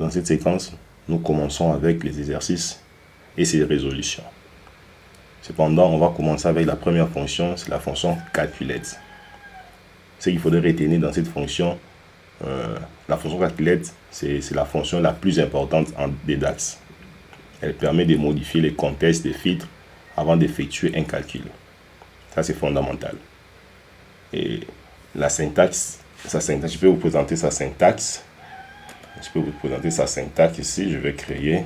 Dans cette séquence, nous commençons avec les exercices et ses résolutions. Cependant, on va commencer avec la première fonction, c'est la fonction calculette. Ce qu'il faudrait retenir dans cette fonction, la fonction calculette, c'est la fonction la plus importante en DAX. Elle permet de modifier les contextes des filtres avant d'effectuer un calcul. Ça, c'est fondamental. Et la syntaxe, je peux vous présenter sa syntaxe. Ici. Je vais créer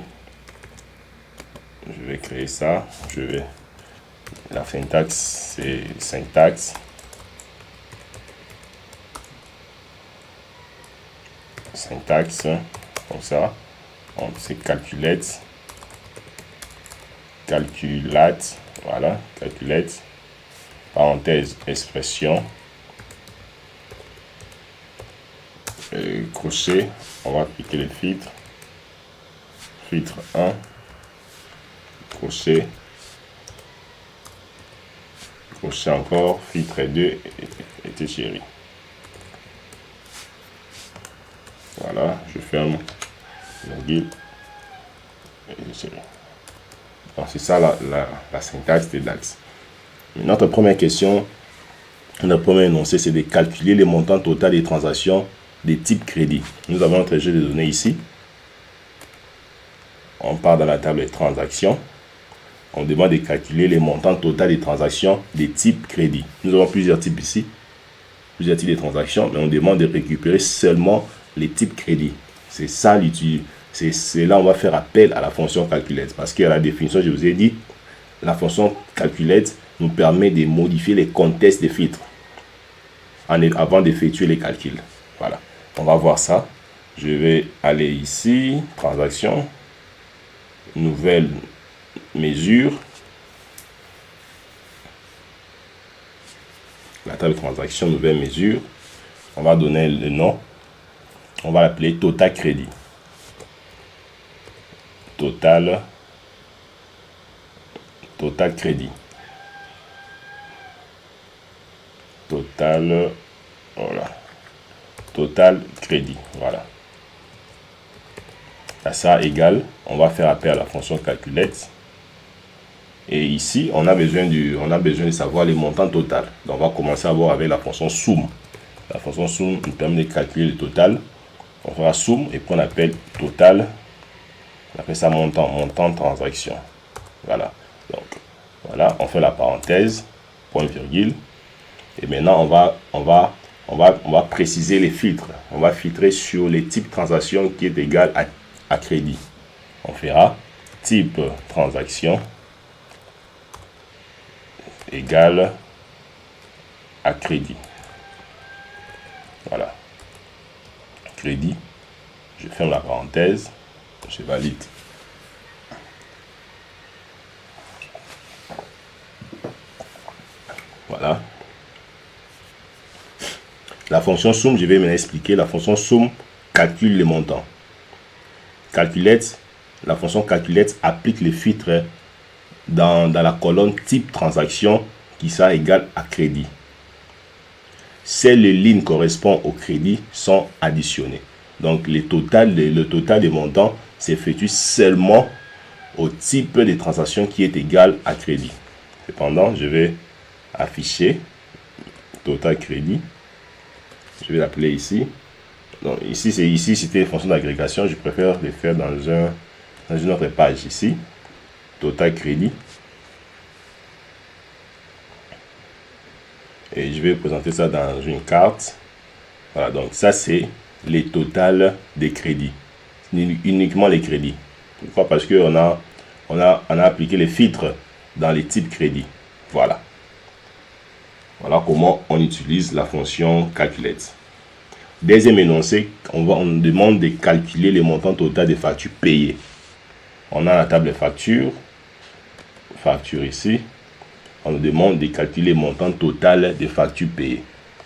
ça. La syntaxe, c'est syntaxe. Comme ça. C'est calculette. Voilà, calculette. Parenthèse, expression. Crochet, on va appliquer les filtres. Filtre 1. Crochet. Crochet encore. Filtre 2 et chéri. Voilà, je ferme. Virgule. Donc c'est ça la syntaxe des DAX. Notre première question, notre premier énoncé, c'est de calculer les montants total des transactions des types crédit. Nous avons notre jeu de données ici. On part dans la table des transactions. On demande de calculer les montants total des transactions des types crédit. Nous avons plusieurs types ici, plusieurs types de transactions, mais on demande de récupérer seulement les types crédit. C'est ça l'utilité. C'est là où on va faire appel à la fonction calculette. Parce qu'à la définition, je vous ai dit, la fonction calculette nous permet de modifier les contextes des filtres avant d'effectuer les calculs. Voilà. On va voir ça. Je vais aller ici, transaction, nouvelle mesure. La table de transaction, nouvelle mesure. On va donner le nom. On va l'appeler total crédit. Total crédit. Voilà. Total crédit. Voilà. À ça égale, on va faire appel à la fonction calculette. Et ici, on a besoin de savoir les montants total. Donc, on va commencer à voir avec la fonction sum. La fonction sum nous permet de calculer le total. On fera sum et puis on appelle total. On appelle ça montant de transaction. Voilà. Donc, voilà, on fait la parenthèse, point virgule. Et maintenant, on va préciser les filtres. On va filtrer sur les types de transactions qui est égal à crédit. On fera type transaction égal à crédit. Voilà. Crédit. Je ferme la parenthèse. Je valide. Voilà. La fonction sum, je vais m'expliquer. La fonction sum calcule les montants. Calculette, la fonction calculette applique les filtres dans la colonne type transaction qui sera égal à crédit. Ces lignes correspondent au crédit sont additionnées. Donc le total des montants s'effectue seulement au type de transaction qui est égal à crédit. Cependant, je vais afficher total crédit. Je vais l'appeler ici. Donc ici c'était une fonction d'agrégation. Je préfère le faire dans une autre page ici. Total crédit. Et je vais présenter ça dans une carte. Voilà, donc ça c'est les totals des crédits. Uniquement les crédits. Pourquoi? Parce qu'on a appliqué les filtres dans les types crédits. Voilà. Voilà comment on utilise la fonction calculette. Deuxième énoncé, on demande de calculer le montant total des factures payées. On a la table de factures. Facture ici. On nous demande de calculer le montant total des factures payées.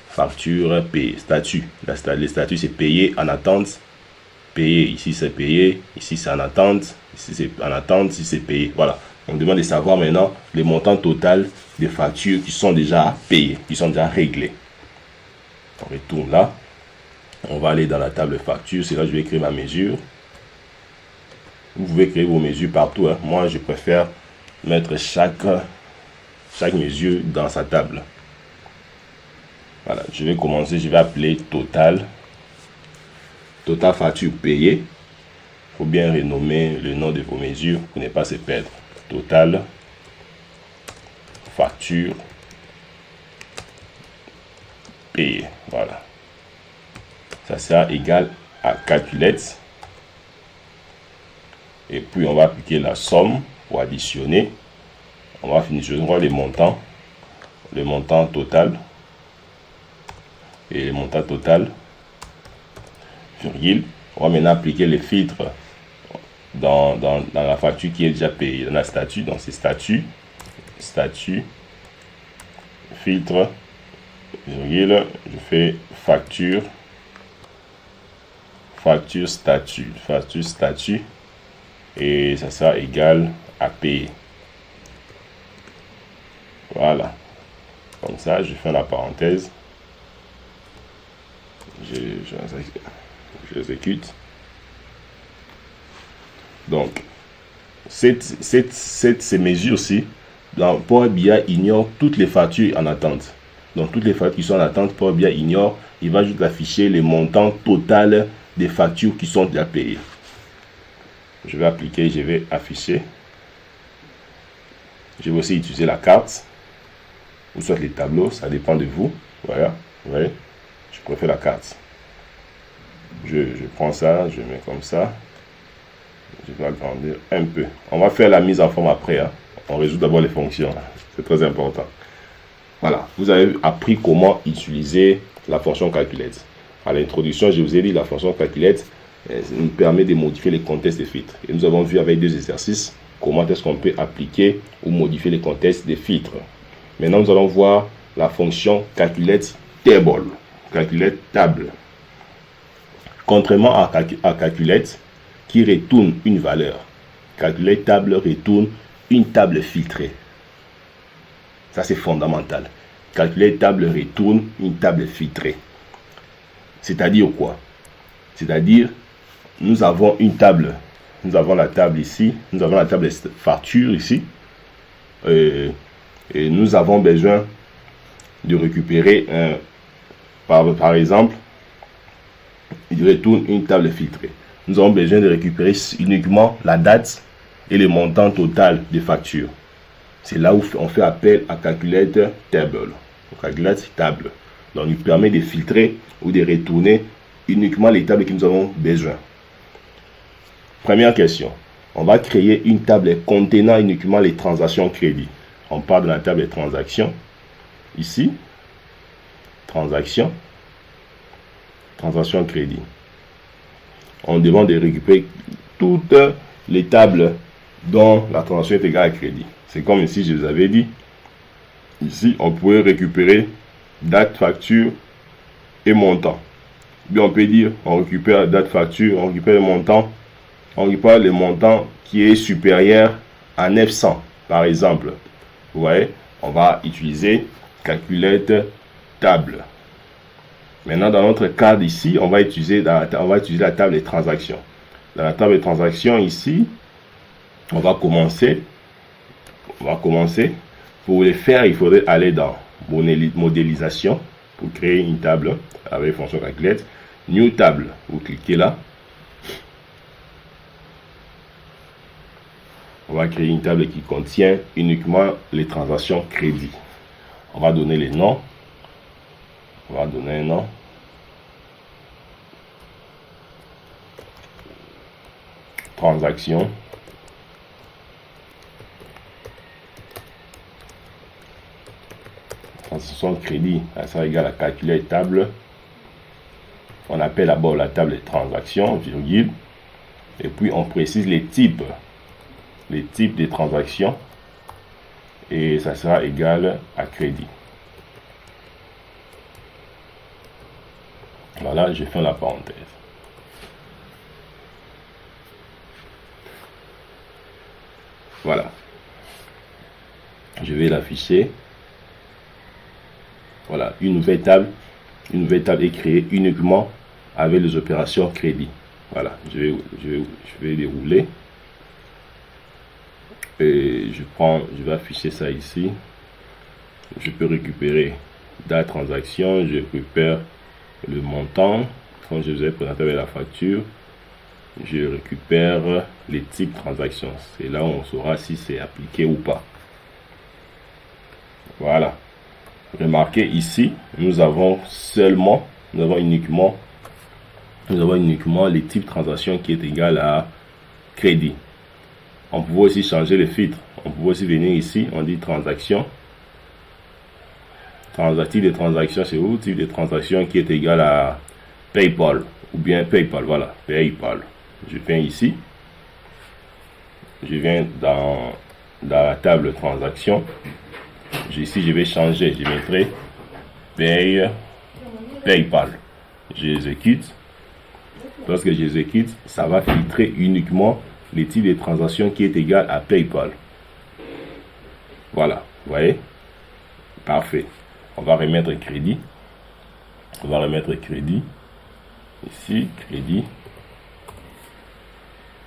Facture payée. Statut. Les statuts, c'est payé, en attente. Payé. Ici, c'est payé. Ici, c'est en attente. Ici, c'est en attente. Ici, c'est payé. Voilà. On demande de savoir maintenant le montant total des factures qui sont déjà payées, qui sont déjà réglées. On retourne là. On va aller dans la table facture. C'est là que je vais écrire ma mesure. Vous pouvez créer vos mesures partout, hein. Moi, je préfère mettre chaque mesure dans sa table. Voilà, je vais commencer, je vais appeler total facture payée. Il faut bien renommer le nom de vos mesures pour ne pas se perdre. Total facture payée. Voilà. Ça sera égal à calculette. Et puis on va appliquer la somme pour additionner. On va finir sur les montants. Le montant total. Et le montant total. Virgule. On va maintenant appliquer les filtres dans la facture qui est déjà payée. Dans la statut, dans ces statuts. Statut. Filtre. Virgule. Je fais facture. Facture statut. Facture statut. Et ça sera égal à payer. Voilà. Comme ça, je fais la parenthèse. J'exécute. Donc, ces mesures-ci, dans Power BI ignore toutes les factures en attente. Donc, toutes les factures qui sont en attente, Power BI ignore. Il va juste afficher les montants total des factures qui sont déjà payées. Je vais appliquer, je vais afficher. Je vais aussi utiliser la carte. Ou soit les tableaux, ça dépend de vous. Voilà, vous voyez. Je préfère la carte. Je prends ça, je mets comme ça. Je vais agrandir un peu. On va faire la mise en forme après, hein. On résout d'abord les fonctions. C'est très important. Voilà, vous avez appris comment utiliser la fonction calculette. À l'introduction, je vous ai dit la fonction calculette nous permet de modifier les contextes des filtres. Et nous avons vu avec deux exercices comment est-ce qu'on peut appliquer ou modifier les contextes des filtres. Maintenant, nous allons voir la fonction calculette table. Calculette table. Contrairement à calculette qui retourne une valeur, calculette table retourne une table filtrée. Ça, c'est fondamental. Calculette table retourne une table filtrée. C'est-à-dire quoi? C'est-à-dire, nous avons une table. Nous avons la table ici. Nous avons la table facture ici. Et nous avons besoin de récupérer, par exemple, il retourne une table filtrée. Nous avons besoin de récupérer uniquement la date et le montant total des factures. C'est là où on fait appel à calculette table. Calculette table. Donc, il permet de filtrer ou de retourner uniquement les tables que nous avons besoin. Première question. On va créer une table contenant uniquement les transactions crédit. On part de la table des transactions. Ici. Transactions. Transaction crédit. On demande de récupérer toutes les tables dont la transaction est égale à crédit. C'est comme ici, je vous avais dit. Ici, on pourrait récupérer date, facture et montant. Bien, on peut dire, on récupère la date, facture, on récupère le montant. On récupère le montant qui est supérieur à 900, par exemple. Vous voyez, on va utiliser calculette table. Maintenant, dans notre cadre ici, on va utiliser la table des transactions. Dans la table des transactions ici, on va commencer. Pour le faire, il faudrait aller dans modélisation pour créer une table avec fonction calculette. New table, vous cliquez là. On va créer une table qui contient uniquement les transactions crédit. On va donner les noms. On va donner un nom. Transaction. Transaction crédit, ça égale à calculer table. On appelle d'abord la table de transactions, virgule. Et puis on précise les types des transactions. Et ça sera égal à crédit. Voilà, je fais la parenthèse. Voilà. Je vais l'afficher. Voilà, une nouvelle table est créée uniquement avec les opérations crédit. Voilà, je vais dérouler. Et je vais afficher ça ici. Je peux récupérer date transaction, je récupère le montant, comme je vous ai présenté avec la facture. Je récupère les types de transactions. C'est là où on saura si c'est appliqué ou pas. Voilà. Remarquez ici, nous avons uniquement les types de transactions qui est égal à crédit. On peut aussi changer le filtre. On peut aussi venir ici, on dit transaction. Type de transaction, c'est où? Type de transaction qui est égal à PayPal. Ou bien PayPal, voilà. PayPal. Je viens ici. Je viens dans la table transaction. Ici, je vais changer. Je mettrai PayPal. J'exécute. Lorsque j'exécute, ça va filtrer uniquement les types de transactions qui est égal à PayPal. Voilà. Vous voyez? Parfait. On va remettre crédit. On va remettre crédit. Ici, crédit.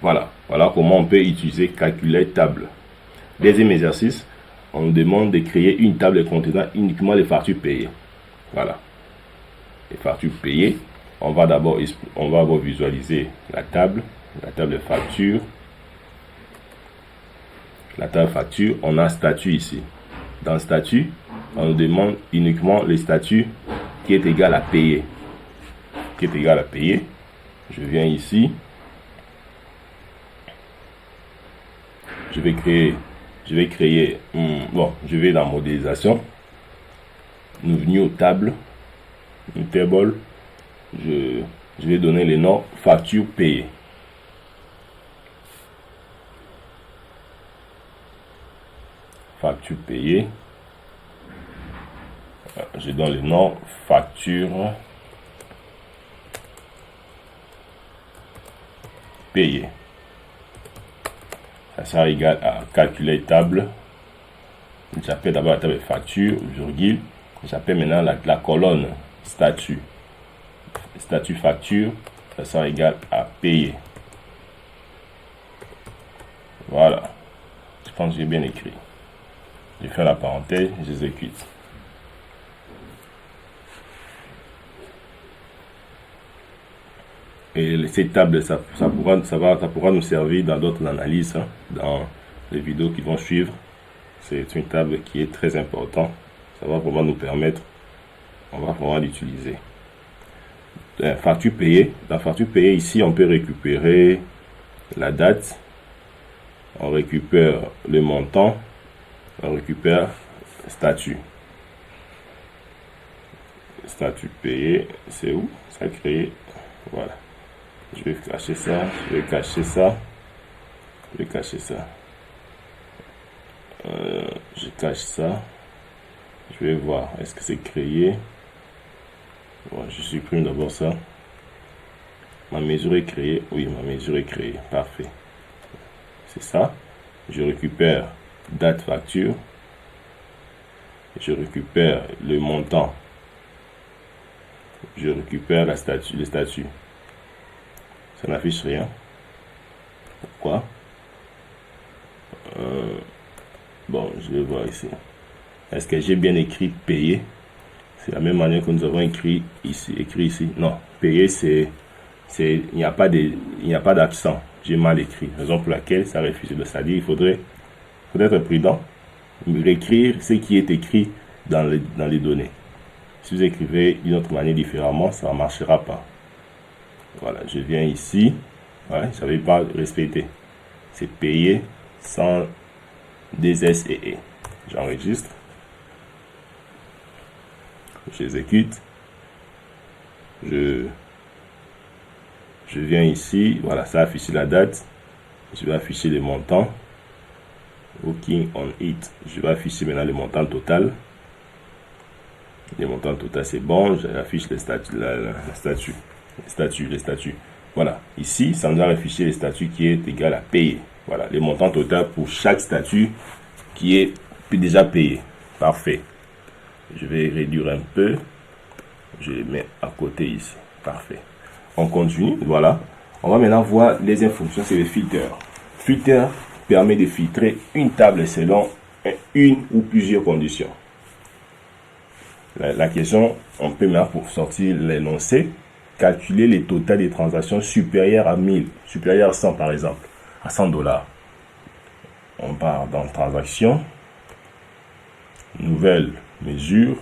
Voilà. Voilà comment on peut utiliser calculer table. Deuxième exercice, on nous demande de créer une table contenant uniquement les factures payées. Voilà. Les factures payées. On va d'abord visualiser la table de facture. La table facture, on a statut ici. Dans statut, on nous demande uniquement le statut qui est égal à payer. Qui est égal à payer. Je viens ici. Je vais créer, je vais dans modélisation. New table. New table. Je vais donner le nom facture payée. Facture payée. Je donne le nom facture payée. Ça sera égal à calculer table. J'appelle d'abord la table facture, virgule. J'appelle maintenant la colonne statut. Statut facture, ça sera égal à payer. Voilà. Je pense que j'ai bien écrit. Je fais la parenthèse, j'exécute. Et cette table, ça pourra nous servir dans d'autres analyses, hein, dans les vidéos qui vont suivre. C'est une table qui est très importante. Ça va vraiment nous permettre, on va pouvoir l'utiliser. Facture payée. Dans facture payée, ici, on peut récupérer la date. On récupère le montant. On récupère statut. Statut payé, c'est où? Ça créé. Voilà. Je vais cacher ça. Je vais cacher ça. Je vais cacher ça. Je cache ça. Je vais voir. Est-ce que c'est créé? Bon, je supprime d'abord ça. Ma mesure est créée. Oui, ma mesure est créée. Parfait. C'est ça. Je récupère date facture. Je récupère le montant. Je récupère le statut. Ça n'affiche rien. Pourquoi? Bon, je vais voir ici. Est-ce que j'ai bien écrit payer? C'est la même manière que nous avons écrit ici. Non, payer, il n'y a pas d'accent. J'ai mal écrit. Raison pour laquelle ça refuse. C'est-à-dire, il faudrait être prudent. Réécrire ce qui est écrit dans les données. Si vous écrivez d'une autre manière différemment, ça ne marchera pas. Voilà, je viens ici. Ouais, je n'avais pas respecté. C'est payer sans des S et E. J'enregistre. J'exécute. Je viens ici. Voilà, ça affiche la date. Je vais afficher les montants. Working on it. Je vais afficher maintenant le montant total. Les montants total, c'est bon. J'affiche les statuts. Voilà. Ici, ça nous a affiché les statuts qui est égal à payer. Voilà. Les montants total pour chaque statut qui est déjà payé. Parfait. Je vais réduire un peu. Je les mets à côté ici. Parfait. On continue. Voilà. On va maintenant voir les fonctions. C'est les filtres. Filtre permet de filtrer une table selon une ou plusieurs conditions. La question, on peut maintenant, pour sortir l'énoncé, calculer les totaux des transactions supérieures à 1000, supérieures à 100 par exemple, à 100 $. On part dans transaction, nouvelle mesure,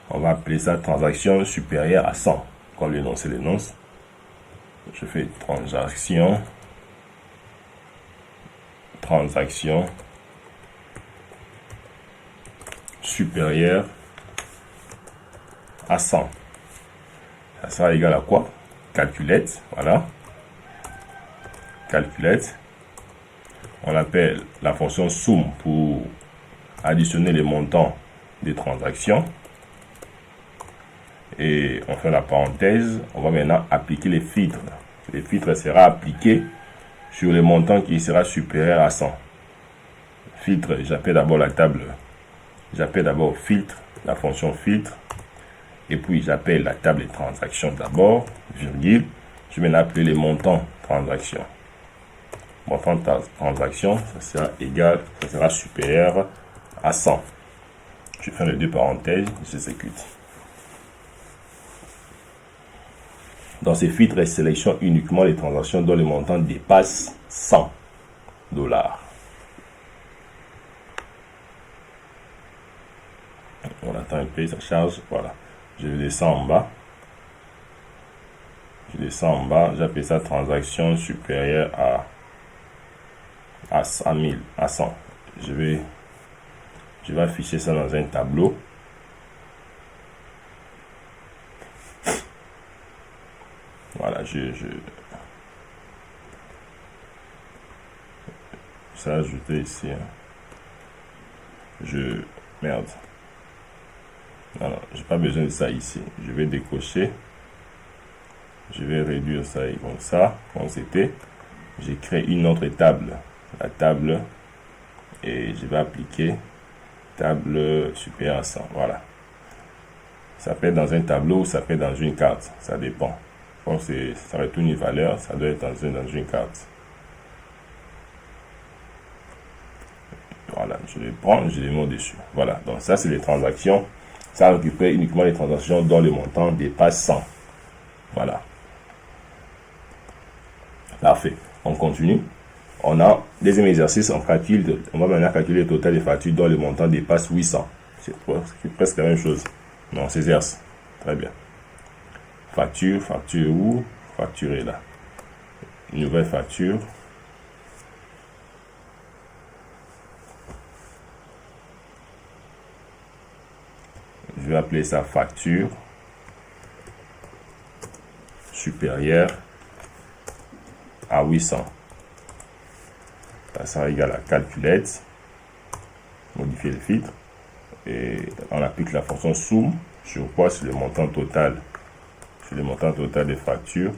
on va appeler ça transaction supérieure à 100, comme l'énoncé l'énonce. Je fais transaction supérieure à 100. Ça sera égal à quoi? Calculette, voilà. Calculette. On appelle la fonction sum pour additionner les montants des transactions. Et on fait la parenthèse. On va maintenant appliquer les filtres. Les filtres sera appliqué sur le montant qui sera supérieur à 100. Filtre, j'appelle d'abord la table. J'appelle d'abord filtre, la fonction filtre. Et puis j'appelle la table des transactions d'abord, virgule. Je vais appeler les montants transactions. Montant transaction, ça sera égal, ça sera supérieur à 100. Je fais les deux parenthèses, j'exécute. Dans ces filtres, je sélectionne uniquement les transactions dont le montant dépasse 100 $. On attend un peu, ça charge, voilà. Je descends en bas. J'appelle ça transaction supérieure à 1000, à 100. Je vais afficher ça dans un tableau. Voilà, ça ajouter ici. Merde. Non, j'ai pas besoin de ça ici. Je vais décocher. Je vais réduire ça comme ça, comme c'était. J'ai créé une autre table. La table. Et je vais appliquer table supérieure à 100. Voilà. Ça peut être dans un tableau ou ça peut être dans une carte. Ça dépend. Quand ça retourne une valeur, ça doit être dans une carte. Voilà, je les prends, je les mets dessus. Voilà, donc ça c'est les transactions. Ça récupère uniquement les transactions dont le montant dépasse 100. Voilà. Parfait. On continue. On a deuxième exercice, on va maintenant calculer le total des factures dont le montant dépasse 800. C'est presque la même chose. Mais on s'exerce. Très bien. Facture où? Facturer là. Nouvelle facture. Je vais appeler ça facture supérieure à 800. Ça sera égal à calculette. Modifier le filtre. Et on applique la fonction sum sur quoi? Sur le montant total. Sur le montant total des factures.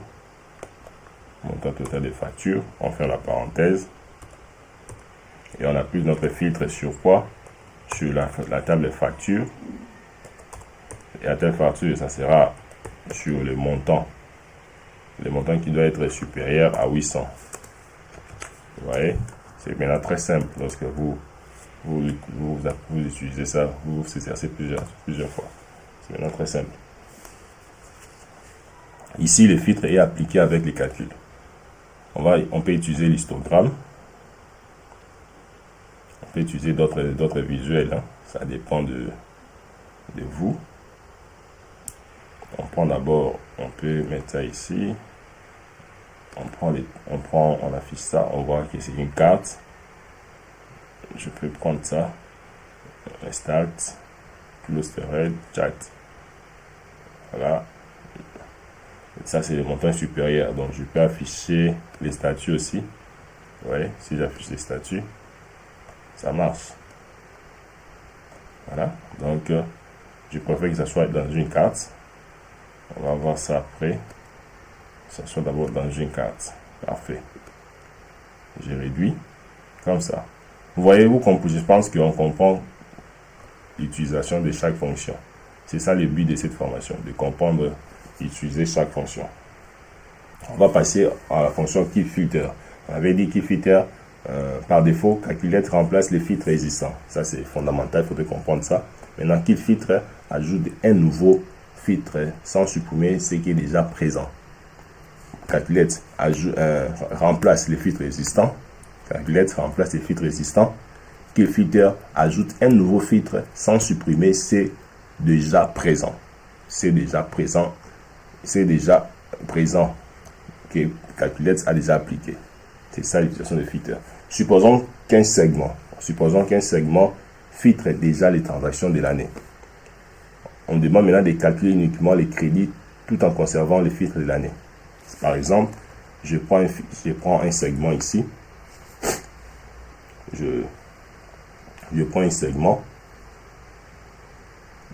Montant total des factures. On fait la parenthèse. Et on applique notre filtre sur quoi? Sur la table des factures. Et à telle facture, ça sera sur le montant. Le montant qui doit être supérieur à 800. Vous voyez? C'est maintenant très simple lorsque vous utilisez ça, vous exercez plusieurs fois. C'est maintenant très simple. Ici, le filtre est appliqué avec les calculs. On peut utiliser l'histogramme. On peut utiliser d'autres visuels. Hein. Ça dépend de vous. On prend d'abord, on peut mettre ça ici. On affiche ça. On voit que c'est une carte. Je peux prendre ça. Restart. Close the red chat. Voilà. Et ça, c'est le montant supérieur. Donc, je peux afficher les statuts aussi. Vous voyez, si j'affiche les statuts, ça marche. Voilà. Donc, je préfère que ça soit dans une carte. On va voir ça après. Ça soit d'abord dans une carte. Parfait. J'ai réduit. Comme ça. Vous voyez-vous, je pense qu'on comprend l'utilisation de chaque fonction. C'est ça le but de cette formation, de comprendre, utiliser chaque fonction. On va passer à la fonction keepFilter. On avait dit keepFilter, par défaut, Calculate remplace les filtres existants. Ça, c'est fondamental, il faudrait comprendre ça. Maintenant, keepFilter ajoute un nouveau filtre sans supprimer ce qui est déjà présent. Calculate remplace les filtres existants. Calculate remplace les filtres existants. keepFilter ajoute un nouveau filtre sans supprimer c'est déjà présent. C'est déjà présent. C'est déjà présent que Calculate a déjà appliqué. C'est ça l'utilisation de filtre. Supposons qu'un segment filtre déjà les transactions de l'année. On demande maintenant de calculer uniquement les crédits tout en conservant les filtres de l'année. Par exemple, je prends un segment ici. Je prends un segment.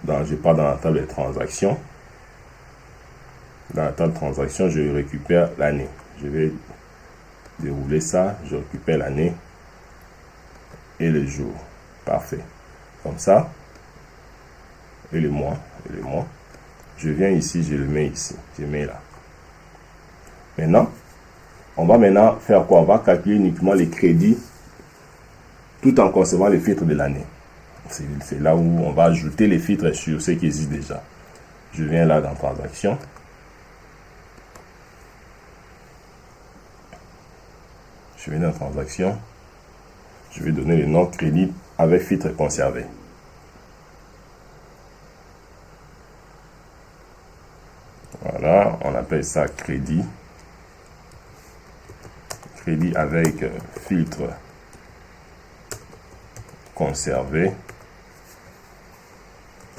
Je pars dans la table de transactions. Dans la table de transactions, je récupère l'année. Je vais dérouler ça. Je récupère l'année et le jour. Parfait. Comme ça. Et le mois. Je viens ici, je le mets ici. Je mets là. Maintenant, on va maintenant faire quoi? On va calculer uniquement les crédits tout en conservant les filtres de l'année. C'est là où on va ajouter les filtres sur ce qui existe déjà. Je viens là dans transaction. Je viens dans transaction. Je vais donner le nom crédit avec filtre conservé. Voilà, on appelle ça crédit. Crédit avec filtre conservé.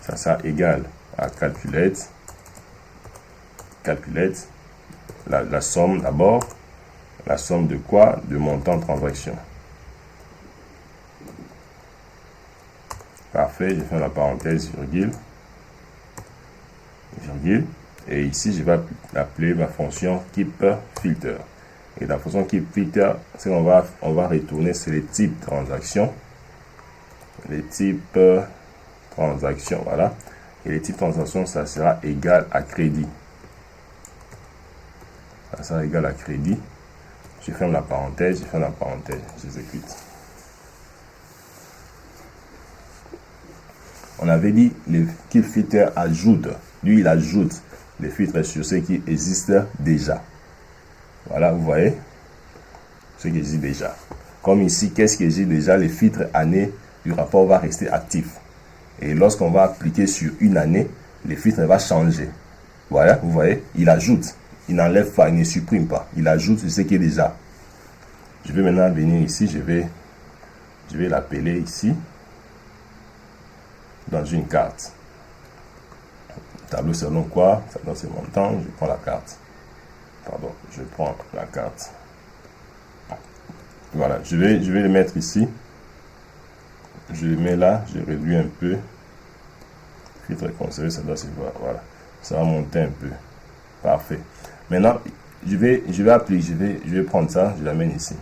Ça sera égal à Calculate. Calculate la somme d'abord. La somme de quoi? De montant de transaction. Parfait, je fais la parenthèse, virgule. Et ici, je vais appeler ma fonction keepFilter. Et la fonction keepFilter, c'est qu'on va retourner, c'est les types transactions. Les types transactions, voilà. Et les types transactions, ça sera égal à crédit. Ça sera égal à crédit. Je ferme la parenthèse, j'exécute. On avait dit, le keepFilter ajoute. Lui, il ajoute les filtres sur ce qui existe déjà. Voilà, vous voyez ce qui existe déjà. Comme ici, qu'est-ce qui existe déjà? Les filtres année du rapport va rester actif. Et lorsqu'on va appliquer sur une année, les filtres vont changer. Voilà, vous voyez, il ajoute. Il n'enlève pas, il ne supprime pas. Il ajoute ce qui est déjà. Je vais maintenant venir ici, je vais l'appeler ici, dans une carte. Tableau selon quoi? Selon ses montants, je prends la carte. Pardon, je prends la carte. Voilà, je vais le mettre ici. Je le mets là, je réduis un peu. Filtre conservé, ça doit se voir. Voilà, ça va monter un peu. Parfait. Maintenant, je vais prendre ça, je l'amène ici.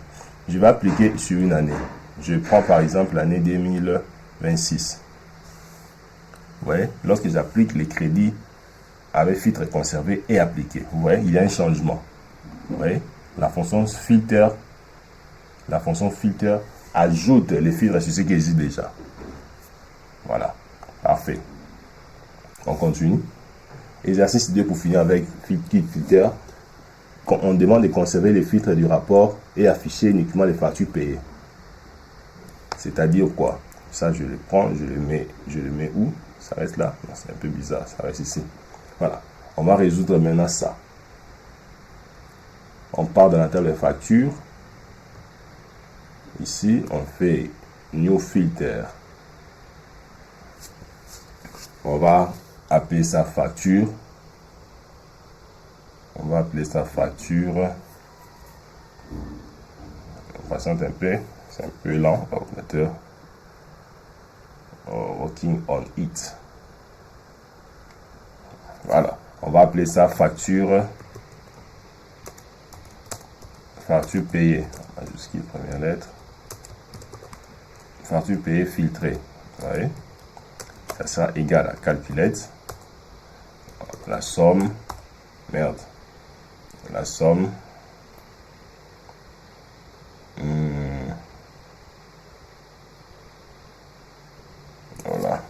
Je vais appliquer sur une année. Je prends par exemple l'année 2026. Vous voyez, lorsque j'applique les crédits avec filtre conservé et appliqué, vous voyez, il y a un changement. Vous voyez, la fonction filter ajoute les filtres sur ce qui existe déjà. Voilà, parfait. On continue. Exercice 2 pour finir avec keepFilter. On demande de conserver les filtres du rapport et afficher uniquement les factures payées. C'est-à-dire quoi? Ça, je le prends, je le mets où? Ça reste là? C'est un peu bizarre, ça reste ici. Voilà. On va résoudre maintenant ça. On part dans la table de factures. Ici, on fait New Filter. On va appeler ça facture. On va appeler ça facture. On patiente un peu. C'est un peu lent, l'ordinateur. Working on it. Voilà. On va appeler ça facture. Facture payée. Jusqu'à la première lettre. Facture payée filtrée. Vous voyez? Ça sera égal à Calculate. La somme. Merde. la somme. Voilà.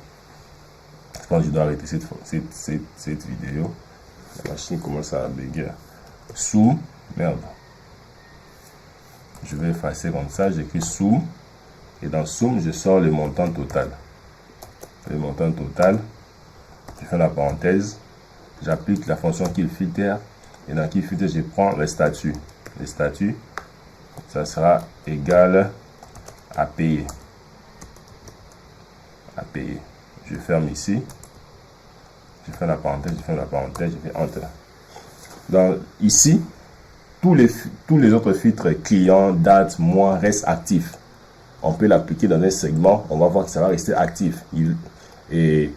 Je pense que je dois arrêter cette vidéo. La machine commence à bugger. Sous, merde. Je vais effacer comme ça. J'écris sous. Et dans somme, je sors le montant total. Le montant total. Je fais la parenthèse. J'applique la fonction killFilter. Et dans killFilter, je prends les statuts. Les statuts, ça sera égal à payer. À payer. Je ferme ici. Je fais la parenthèse, je fais Enter. Donc ici, tous les autres filtres, client, date, mois, restent actifs. On peut l'appliquer dans un segment, on va voir que ça va rester actif. Et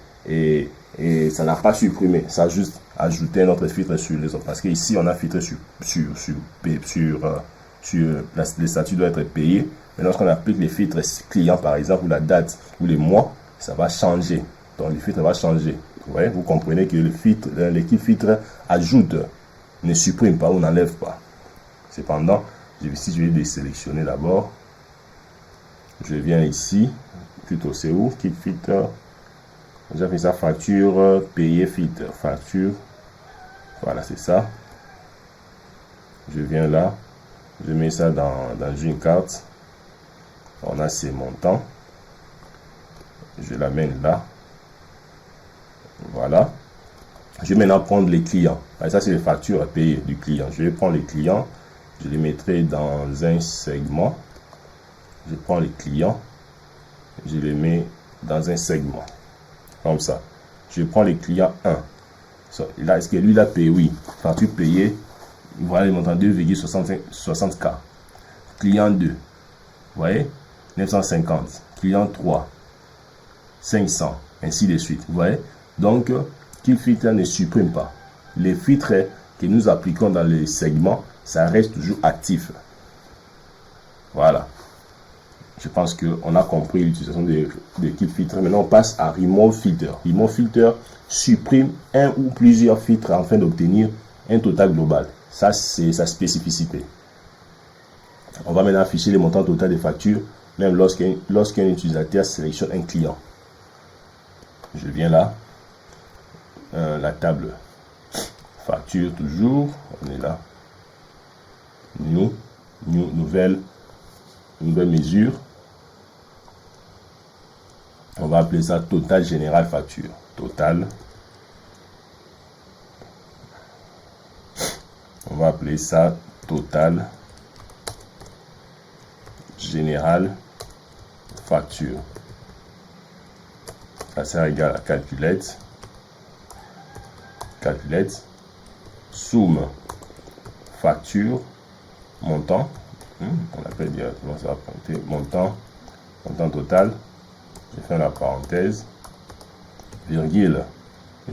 ça n'a pas supprimé, ça a juste ajouté un autre filtre sur les autres. Parce que ici, on a filtré sur les statuts doivent être payés. Mais lorsqu'on applique les filtres client, par exemple, ou la date, ou les mois, ça va changer. Donc le filtre va changer. Vous voyez, vous comprenez que l'équipe filtre ajoute, ne supprime pas ou n'enlève pas. Cependant, si je vais désélectionner d'abord, je viens ici, plutôt c'est où, kit filter, j'ai fait ça, facture, payer filtre, facture, voilà c'est ça. Je viens là, je mets ça dans une carte, on a ces montants, je l'amène là, voilà. Je vais maintenant prendre les clients, et ça c'est les factures à payer du client. Je vais prendre les clients, je les mettrai dans un segment. Je prends les clients, je les mets dans un segment, comme ça. Je prends les clients 1. Là, est-ce que lui, il a payé? Oui. Facture payée, voilà le montant 2,60K. Client 2, vous voyez, 950. Client 3, 500, ainsi de suite. Vous voyez, donc, killFilter ne supprime pas. Les filtres que nous appliquons dans les segments, ça reste toujours actif. Voilà. Je pense qu'on a compris l'utilisation de killFilter. Maintenant, on passe à Remove Filter. Remove Filter supprime un ou plusieurs filtres afin d'obtenir un total global. Ça, c'est sa spécificité. On va maintenant afficher les montants total des factures, même lorsqu'un utilisateur sélectionne un client. Je viens là. La table facture toujours. On est là. Nouvelle mesure. On va appeler ça total général facture. Total. On va appeler ça total général facture. Ça sera égal à calculette. Calculette. Somme facture. Montant. On appelle directement ça montant total. Je fais la parenthèse, virgule,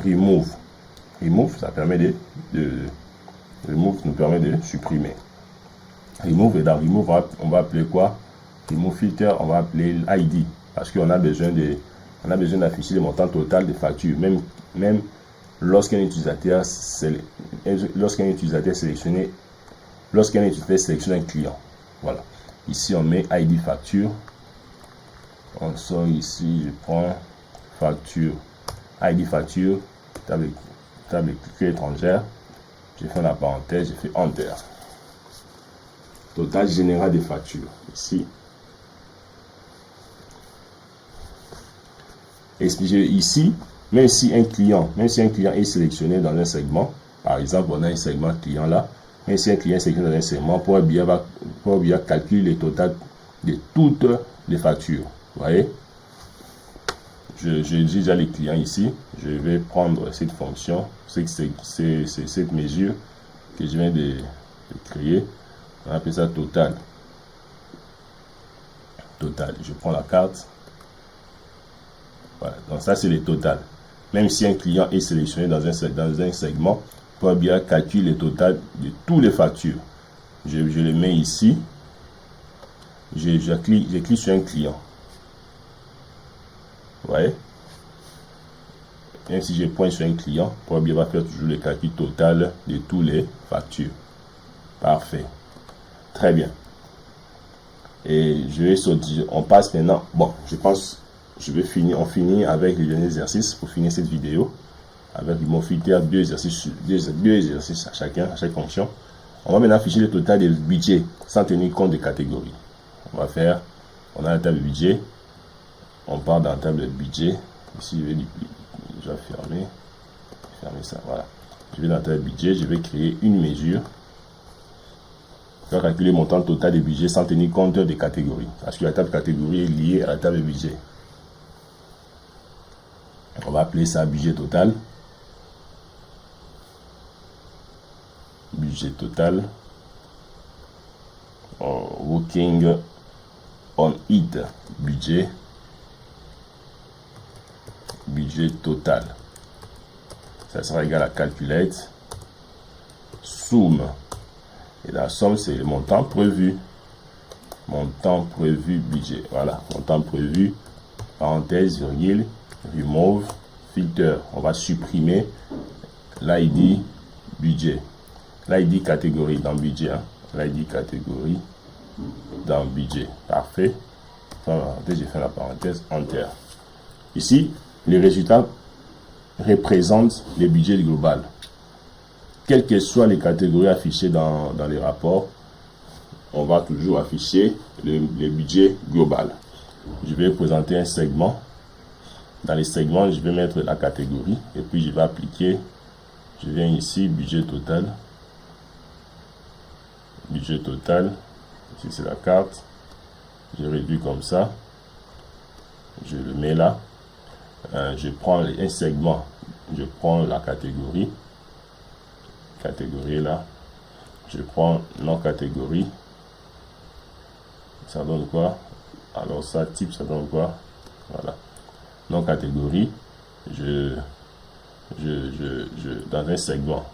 remove. Remove, ça permet remove nous permet de supprimer. Remove, et dans remove, on va appeler quoi? Remove filter, on va appeler l'ID, parce qu'on a besoin d'afficher le montant total des factures, même lorsqu'un utilisateur sélectionne un client. Voilà. Ici, on met ID facture. On sort ici, je prends facture, ID facture, table cliquée étrangère. Je fais la parenthèse, je fais Enter. Total général des factures. Ici. Expliquer ici, même si un client est sélectionné dans un segment, par exemple, on a un segment client là, même si un client est sélectionné dans un segment, Power BI calcule le total de toutes les factures. Vous voyez, j'ai déjà les clients ici. Je vais prendre cette fonction, c'est cette mesure que je viens de créer. On appelle ça total. Total. Je prends la carte. Voilà. Donc ça c'est le total. Même si un client est sélectionné dans un segment, Power BI calcule le total de toutes les factures. Je le mets ici. Je clique sur un client. Vous voyez, même si je pointe sur un client, Power BI va faire toujours le calcul total de toutes les factures. Parfait. Très bien. Et je vais sauter. On passe maintenant. Bon, je pense, on finit avec les derniers exercices pour finir cette vidéo. Avec mon filtre, deux exercices à chacun, à chaque fonction. On va maintenant afficher le total des budgets sans tenir compte des catégories. On va faire, on a la table de budget. On part dans la table de budget. Ici, je vais fermer ça. Voilà. Je vais dans la table de budget. Je vais créer une mesure. Je vais calculer le montant total des budgets sans tenir compte des catégories. Parce que la table catégorie est liée à la table de budget. On va appeler ça budget total. Budget total. Working on it. Budget total. Ça sera égal à calculate. Somme. Et la somme, c'est le montant prévu. Montant prévu budget. Voilà. Montant prévu. Parenthèse, virgule. Remove. Filter. On va supprimer l'ID budget. L'ID catégorie dans budget. Hein. L'ID catégorie dans budget. Parfait. J'ai fait la parenthèse. Enter. Ici, les résultats représentent les budgets global. Quelles que soient les catégories affichées dans les rapports, on va toujours afficher les budgets global. Je vais présenter un segment. Dans les segments, je vais mettre la catégorie et puis je vais appliquer. Je viens ici, budget total. Budget total. Ici, c'est la carte. Je réduis comme ça. Je le mets là. Je prends un segment. Je prends la catégorie. Catégorie là. Je prends non catégorie. Ça donne quoi? Alors ça, type, ça donne quoi? Voilà. Non catégorie. Dans un segment.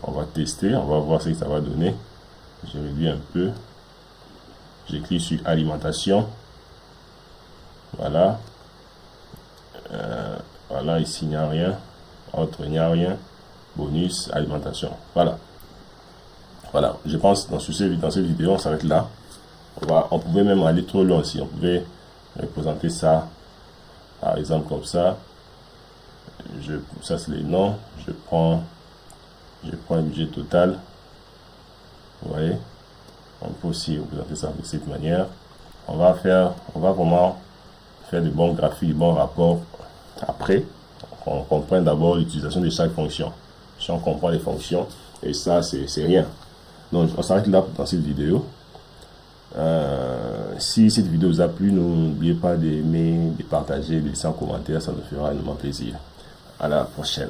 On va tester. On va voir ce que ça va donner. Je réduis un peu. Je clique sur alimentation. Voilà. Voilà, ici il n'y a rien. Autre, il n'y a rien. Bonus, alimentation. Voilà. Voilà. Je pense dans cette vidéo, on s'arrête là. On pouvait même aller trop loin si on pouvait représenter ça. Par exemple comme ça. Ça c'est les noms. Je prends un budget total. Vous voyez. On peut aussi représenter ça de cette manière. On va vraiment faire de bons graphiques, de bons rapports après. On comprend d'abord l'utilisation de chaque fonction. Si on comprend les fonctions, et ça c'est rien. Donc on s'arrête là dans cette vidéo. Si cette vidéo vous a plu, n'oubliez pas d'aimer, de partager, de laisser un commentaire, ça nous fera énormément plaisir. À la prochaine.